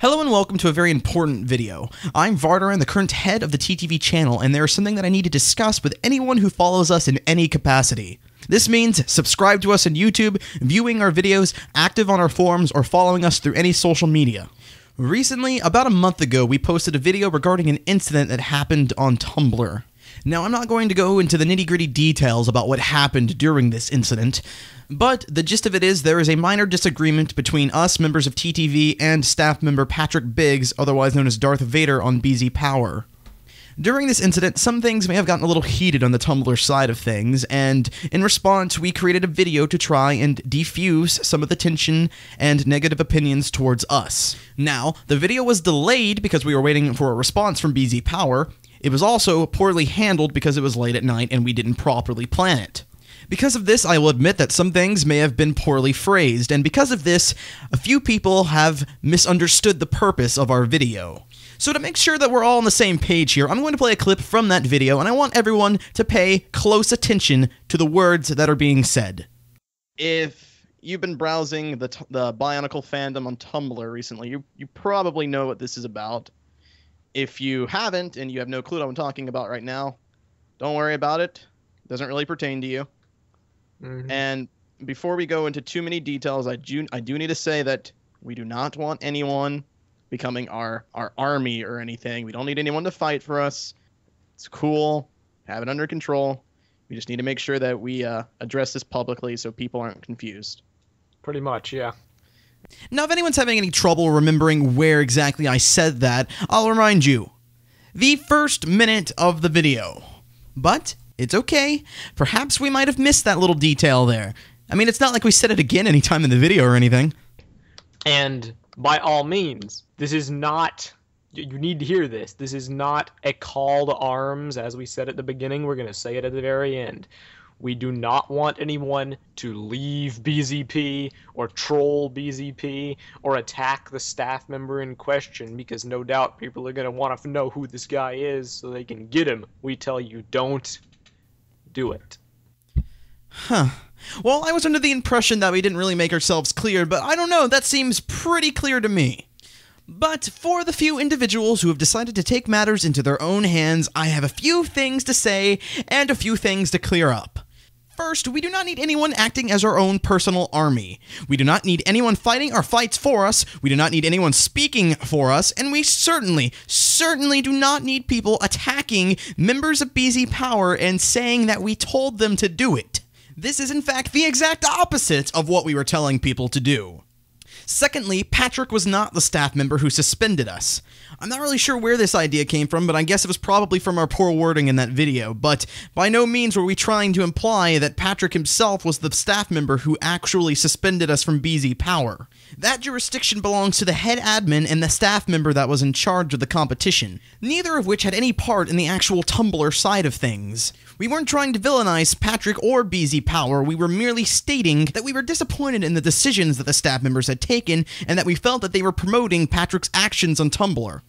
Hello and welcome to a very important video. I'm Vardaran, the current head of the TTV channel, and there is something that I need to discuss with anyone who follows us in any capacity. This means subscribe to us on YouTube, viewing our videos, active on our forums, or following us through any social media. Recently, about a month ago, we posted a video regarding an incident that happened on Tumblr. Now, I'm not going to go into the nitty-gritty details about what happened during this incident, but the gist of it is there is a minor disagreement between us, members of TTV, and staff member Patrick Biggs, otherwise known as Darth Vader, on BZPower. During this incident, some things may have gotten a little heated on the Tumblr side of things, and in response, we created a video to try and defuse some of the tension and negative opinions towards us. Now, the video was delayed because we were waiting for a response from BZPower. It was also poorly handled because it was late at night and we didn't properly plan it. Because of this, I will admit that some things may have been poorly phrased, and because of this, a few people have misunderstood the purpose of our video. So to make sure that we're all on the same page here, I'm going to play a clip from that video, and I want everyone to pay close attention to the words that are being said. If you've been browsing the Bionicle fandom on Tumblr recently, you probably know what this is about. If you haven't, and you have no clue what I'm talking about right now, don't worry about it. It doesn't really pertain to you. And before we go into too many details, I do need to say that we do not want anyone becoming our army or anything. We don't need anyone to fight for us. It's cool. Have it under control. We just need to make sure that we address this publicly so people aren't confused. Pretty much, yeah. Now, if anyone's having any trouble remembering where exactly I said that, I'll remind you. The first minute of the video. But it's okay. Perhaps we might have missed that little detail there. I mean, it's not like we said it again anytime in the video or anything. And by all means, this is not... You need to hear this. This is not a call to arms, as we said at the beginning. We're going to say it at the very end. We do not want anyone to leave BZP or troll BZP or attack the staff member in question, because no doubt people are going to want to know who this guy is so they can get him. We tell you, don't do it. Huh. Well, I was under the impression that we didn't really make ourselves clear, but I don't know, that seems pretty clear to me. But for the few individuals who have decided to take matters into their own hands, I have a few things to say and a few things to clear up. First, we do not need anyone acting as our own personal army. We do not need anyone fighting our fights for us, we do not need anyone speaking for us, and we certainly do not need people attacking members of BZPower and saying that we told them to do it. This is in fact the exact opposite of what we were telling people to do. Secondly, Patrick was not the staff member who suspended us. I'm not really sure where this idea came from, but I guess it was probably from our poor wording in that video, but by no means were we trying to imply that Patrick himself was the staff member who actually suspended us from BZPower. That jurisdiction belongs to the head admin and the staff member that was in charge of the competition, neither of which had any part in the actual Tumblr side of things. We weren't trying to villainize Patrick or BZPower, we were merely stating that we were disappointed in the decisions that the staff members had taken, and that we felt that they were promoting Patrick's actions on Tumblr.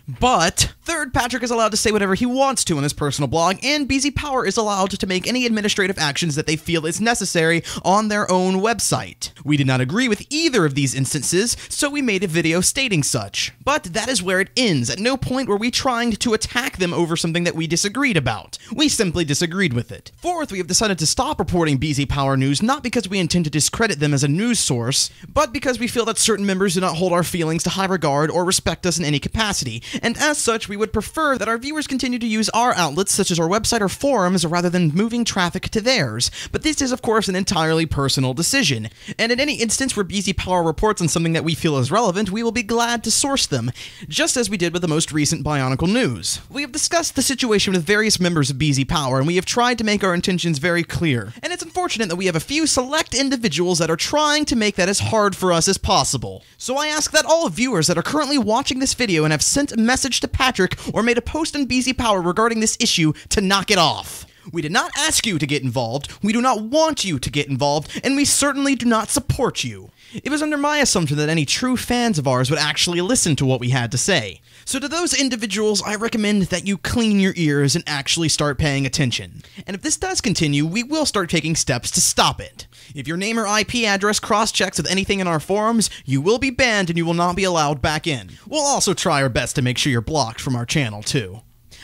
But, third, Patrick is allowed to say whatever he wants to on his personal blog, and BZPower is allowed to make any administrative actions that they feel is necessary on their own website. We did not agree with either of these instances, so we made a video stating such. But that is where it ends. At no point were we trying to attack them over something that we disagreed about. We simply disagreed with it. Fourth, we have decided to stop reporting BZPower news not because we intend to discredit them as a news source, but because we feel that certain members do not hold our feelings to high regard or respect us in any capacity, and as such, we would prefer that our viewers continue to use our outlets, such as our website or forums, rather than moving traffic to theirs. But this is, of course, an entirely personal decision, and in any instance where BZPower reports on something that we feel is relevant, we will be glad to source them, just as we did with the most recent Bionicle news. We have discussed the situation with various members of BZPower, and we have tried to make our intentions very clear, and it's unfortunate that we have a few select individuals that are trying to make that as hard for us as possible. So I ask that all viewers that are currently watching this video and have sent a message to Patrick or made a post on BZPower regarding this issue to knock it off. We did not ask you to get involved, we do not want you to get involved, and we certainly do not support you. It was under my assumption that any true fans of ours would actually listen to what we had to say. So to those individuals, I recommend that you clean your ears and actually start paying attention. And if this does continue, we will start taking steps to stop it. If your name or IP address cross-checks with anything in our forums, you will be banned and you will not be allowed back in. We'll also try our best to make sure you're blocked from our channel too.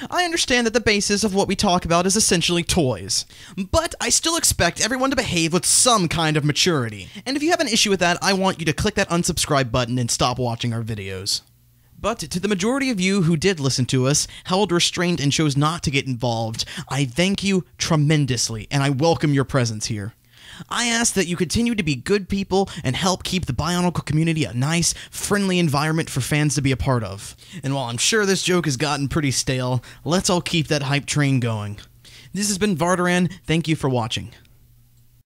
I understand that the basis of what we talk about is essentially toys, but I still expect everyone to behave with some kind of maturity. And if you have an issue with that, I want you to click that unsubscribe button and stop watching our videos. But to the majority of you who did listen to us, held restraint, and chose not to get involved, I thank you tremendously, and I welcome your presence here. I ask that you continue to be good people and help keep the Bionicle community a nice, friendly environment for fans to be a part of. And while I'm sure this joke has gotten pretty stale, let's all keep that hype train going. This has been Vardaran, thank you for watching.